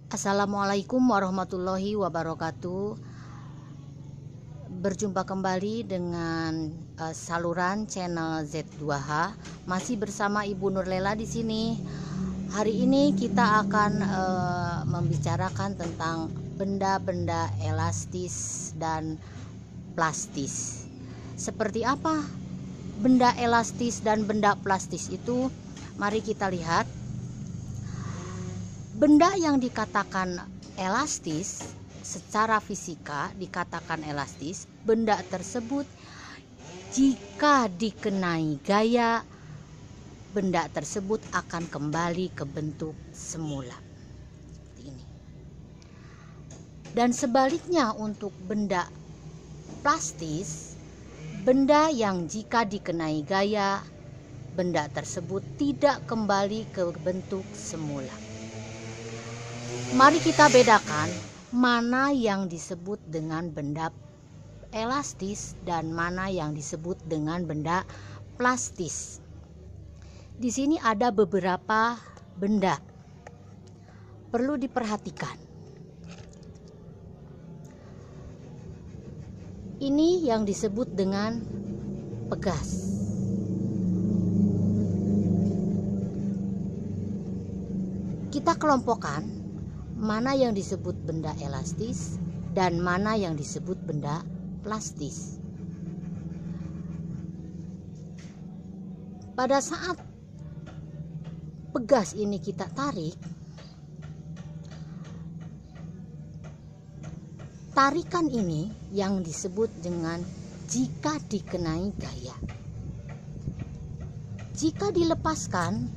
Assalamualaikum warahmatullahi wabarakatuh. Berjumpa kembali dengan saluran channel Z2H. Masih bersama Ibu Nurlela di sini. Hari ini kita akan membicarakan tentang benda-benda elastis dan plastis. Seperti apa benda elastis dan benda plastis itu? Mari kita lihat. Benda yang dikatakan elastis secara fisika dikatakan elastis, benda tersebut jika dikenai gaya, benda tersebut akan kembali ke bentuk semula. Seperti ini. Dan sebaliknya untuk benda plastis, benda yang jika dikenai gaya, benda tersebut tidak kembali ke bentuk semula. Mari kita bedakan mana yang disebut dengan benda elastis dan mana yang disebut dengan benda plastis. Di sini ada beberapa benda perlu diperhatikan. Ini yang disebut dengan pegas. Kita kelompokkan mana yang disebut benda elastis dan mana yang disebut benda plastis. Pada saat pegas ini kita tarik, tarikan ini yang disebut dengan jika dikenai gaya. Jika dilepaskan,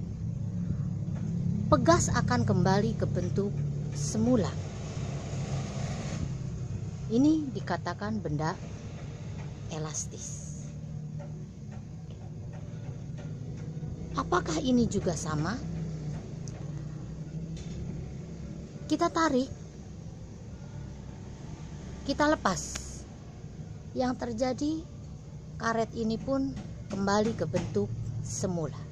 pegas akan kembali ke bentuk semula. Ini dikatakan benda elastis. Apakah ini juga sama? Kita tarik, kita lepas. Yang terjadi, karet ini pun kembali ke bentuk semula.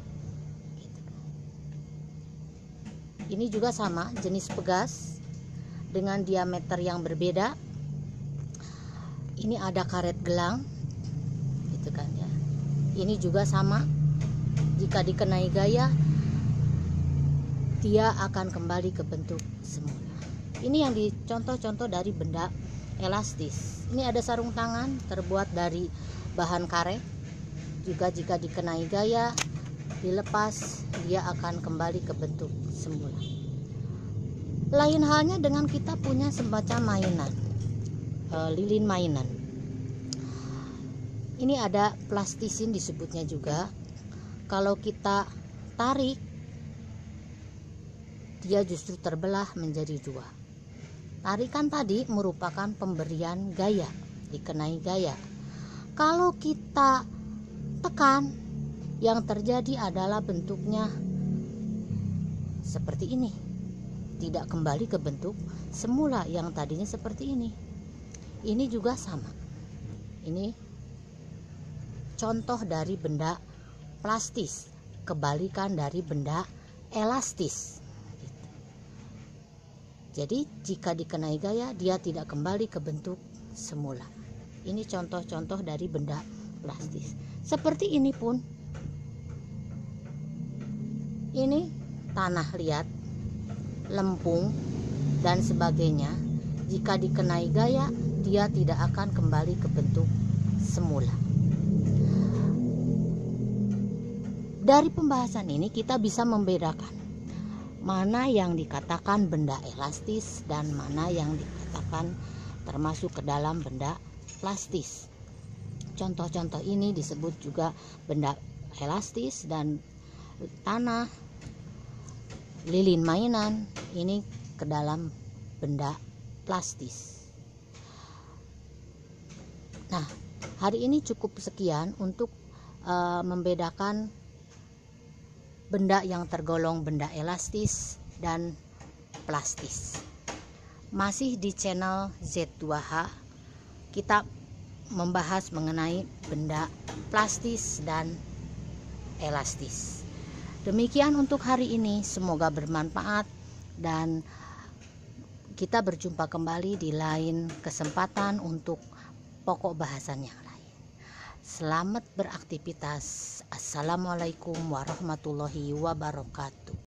Ini juga sama, jenis pegas dengan diameter yang berbeda. Ini ada karet gelang, gitu kan ya. Ini juga sama, jika dikenai gaya, dia akan kembali ke bentuk semula. Ini yang dicontoh-contoh dari benda elastis. Ini ada sarung tangan terbuat dari bahan karet, juga jika dikenai gaya, dilepas, dia akan kembali ke bentuk semula. Lain halnya dengan kita punya semacam mainan, lilin mainan. Ini ada plastisin disebutnya juga. Kalau kita tarik, dia justru terbelah menjadi dua. Tarikan tadi merupakan pemberian gaya, dikenai gaya. Kalau kita tekan, yang terjadi adalah bentuknya seperti ini, tidak kembali ke bentuk semula yang tadinya seperti ini. Ini juga sama. Ini contoh dari benda plastis, kebalikan dari benda elastis. Jadi jika dikenai gaya, dia tidak kembali ke bentuk semula. Ini contoh-contoh dari benda plastis. Seperti ini pun. Ini tanah liat, lempung, dan sebagainya. Jika dikenai gaya, dia tidak akan kembali ke bentuk semula. Dari pembahasan ini kita bisa membedakan mana yang dikatakan benda elastis dan mana yang dikatakan termasuk ke dalam benda plastis. Contoh-contoh ini disebut juga benda elastis dan tanah, lilin mainan, ini ke dalam benda plastis. Nah, hari ini cukup sekian untuk membedakan benda yang tergolong benda elastis dan plastis. Masih di channel Z2H, kita membahas mengenai benda plastis dan elastis. Demikian untuk hari ini, semoga bermanfaat dan Kita berjumpa kembali di lain kesempatan untuk pokok bahasan yang lain. Selamat beraktivitas. Assalamualaikum warahmatullahi wabarakatuh.